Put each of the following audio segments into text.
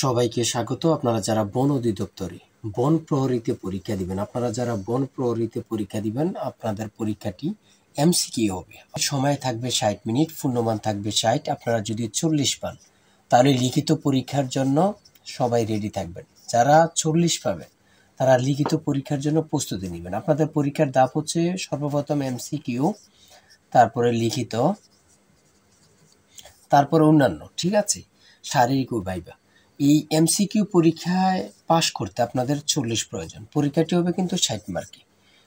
সবাইকে স্বাগত। আপনারা যারা বন অধিদপ্তরে বন প্রহরীতে পরীক্ষা দিবেন, আপনাদের পরীক্ষাটি এমসিকিউ হবে। সময় থাকবে 60 মিনিট, পূর্ণমান থাকবে 60। আপনারা যদি 40 পান তাহলে লিখিত পরীক্ষার জন্য সবাই রেডি থাকবেন। যারা 40 পাবেন তারা লিখিত পরীক্ষার জন্য প্রস্তুতি নেবেন। আপনাদের পরীক্ষার ধাপ হচ্ছে সর্বপ্রথম এমসিকিউ, তারপরে লিখিত, তারপরে অন্যান্য, ঠিক আছে, শারীরিক ও ভাইবা। এই এমসিকিউ পরীক্ষায় পাশ করতে আপনাদের 40 প্রয়োজন। পরীক্ষাটি হবে কিন্তু 60 মার্কে।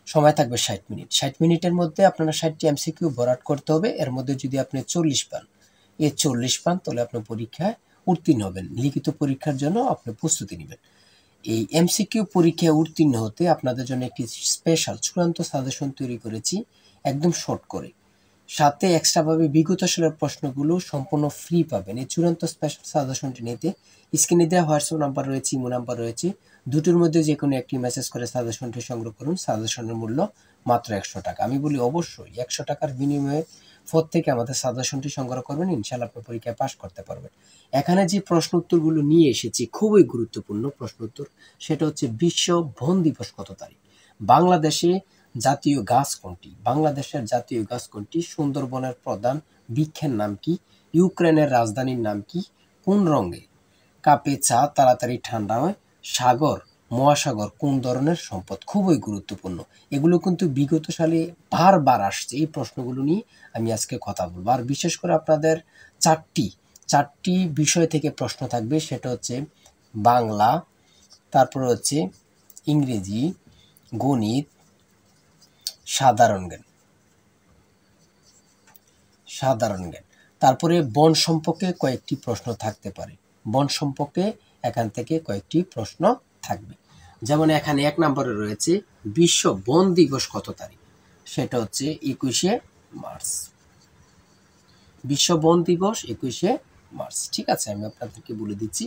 সময় থাকবে 60 মিনিট। 60 মিনিটের মধ্যে আপনারা 60টি এমসিকিউ ভরাট করতে হবে। এর মধ্যে যদি আপনি 40 পান, 40 পান, তাহলে আপনি পরীক্ষায় উত্তীর্ণ হবেন। লিখিত পরীক্ষার জন্য আপনি প্রস্তুতি নেবেন। এই এমসিকিউ পরীক্ষায় উত্তীর্ণ হতে আপনাদের জন্য একটি স্পেশাল চূড়ান্ত সাজেশন তৈরি করেছি, একদম শর্ট করে। সাথে এক্সট্রাভাবে বিগত সালের প্রশ্নগুলো সম্পূর্ণ ফ্রি পাবেন। এই চূড়ান্ত স্পেশাল সাজেশনটি নিতে স্ক্রিনে দেওয়া হোয়াটসঅ্যাপ নাম্বার রয়েছে, ইমো নাম্বার রয়েছে, দুটোর মধ্যে যে কোনো একটি মেসেজ করে সাজেশনটি সংগ্রহ করুন। সাজেশনের মূল্য মাত্র 100 টাকা। আমি বলি অবশ্যই 100 টাকার বিনিময়ে প্রত্যেকে আমাদের সাজেশনটি সংগ্রহ করবেন, ইনশাআল্লাহ আপনি পরীক্ষায় পাশ করতে পারবেন। এখানে যে প্রশ্ন উত্তরগুলো নিয়ে এসেছি খুবই গুরুত্বপূর্ণ প্রশ্ন উত্তর। সেটা হচ্ছে বিশ্ব বন দিবস কত তারিখ? বাংলাদেশে জাতীয় গাছ কোনটি? বাংলাদেশের জাতীয় গাছ কোনটি? সুন্দরবনের প্রধান বৃক্ষের নাম কি? ইউক্রেনের রাজধানীর নাম কি? কোন রঙে কাপে চা তাড়াতাড়ি ঠান্ডা হয়? সাগর মহাসাগর কোন ধরনের সম্পদ? খুবই গুরুত্বপূর্ণ। এগুলো কিন্তু বিগত সালে বারবার আসছে। এই প্রশ্নগুলো নিয়ে আমি আজকে কথা বলবো। আর বিশেষ করে আপনাদের চারটি বিষয় থেকে প্রশ্ন থাকবে। সেটা হচ্ছে বাংলা, তারপর হচ্ছে ইংরেজি, গণিত, সাধারণ জ্ঞান। তারপরে বন সম্পর্কে কয়েকটি প্রশ্ন থাকতে পারে। বন সম্পর্কে এখান থেকে কয়েকটি প্রশ্ন থাকবে। যেমন এখানে 1 নম্বরে রয়েছে বিশ্ব বন দিবস কত তারিখ? সেটা হচ্ছে 21শে মার্চ। বিশ্ব বন দিবস 21শে মার্চ। ঠিক আছে, আমি আপনাদেরকে বলে দিচ্ছি।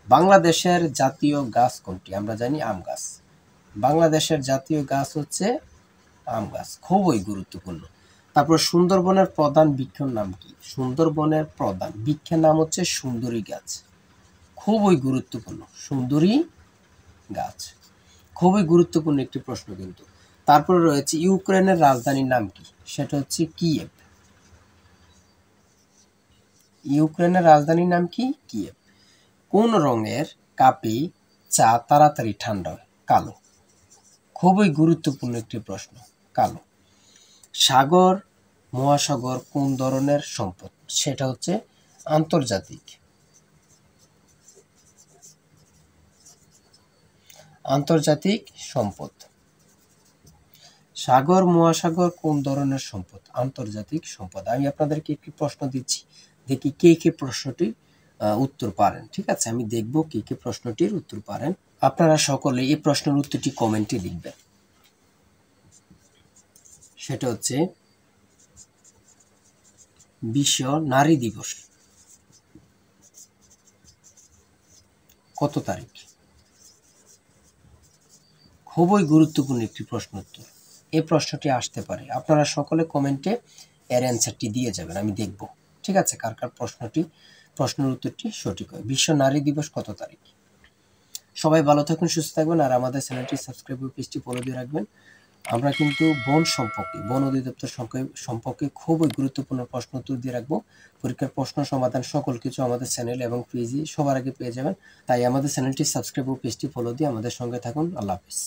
বাংলাদেশের জাতীয় গাছ কোনটি? আমরা জানি আম গাছ। বাংলাদেশের জাতীয় গাছ হচ্ছে আম গাছ। খুবই গুরুত্বপূর্ণ। তারপর সুন্দরবনের প্রধান বৃক্ষের নাম কি? সুন্দরবনের প্রধান বৃক্ষের নাম হচ্ছে সুন্দরী গাছ। খুবই গুরুত্বপূর্ণ, সুন্দরী গাছ। খুবই গুরুত্বপূর্ণ একটি প্রশ্ন কিন্তু। তারপরে রয়েছে ইউক্রেনের রাজধানীর নাম কি? সেটা হচ্ছে কিয়েভ। ইউক্রেনের রাজধানীর নাম কি? কিয়েভ। কোন রঙের কাপে চা তাড়াতাড়ি ঠান্ডা হয়? কালো। খুবই গুরুত্বপূর্ণ একটি প্রশ্ন, কালো। সাগর মহাসাগর কোন ধরনের সম্পদ? সেটা হচ্ছে আন্তর্জাতিক সম্পদ। সাগর মহাসাগর কোন ধরনের সম্পদ? আন্তর্জাতিক সম্পদ। আমি আপনাদেরকে একটি প্রশ্ন দিচ্ছি, দেখি কে কে প্রশ্নটির উত্তর পারেন। ঠিক আছে, আমি দেখব কে কে প্রশ্নটির উত্তর পারেন। আপনারা সকলে এই প্রশ্নের উত্তরটি কমেন্টে লিখবেন। সেটা হচ্ছে বিশ্ব নারী দিবস কত তারিখ? খুবই গুরুত্বপূর্ণ একটি প্রশ্ন উত্তর। এই প্রশ্নটি আসতে পারে। আপনারা সকলে কমেন্টে এর অ্যান্সারটি দিয়ে যাবেন, আমি দেখব। ঠিক আছে, কার কার প্রশ্নের উত্তরটি সঠিক হয়। বিশ্ব নারী দিবস কত তারিখ? সবাই ভালো থাকুন, সুস্থ থাকবেন, আর আমাদের চ্যানেলটি সাবস্ক্রাইব ও পেজটি ফলো দিয়ে রাখবেন। আমরা কিন্তু বন অধিদপ্তর সম্পর্কে খুবই গুরুত্বপূর্ণ প্রশ্ন উত্তর দিয়ে রাখবো। পরীক্ষার প্রশ্ন সমাধান সকল কিছু আমাদের চ্যানেল এবং পেজে সবার আগে পেয়ে যাবেন। তাই আমাদের চ্যানেলটি সাবস্ক্রাইব ও পেজটি ফলো দিয়ে আমাদের সঙ্গে থাকুন। আল্লাহ হাফেজ।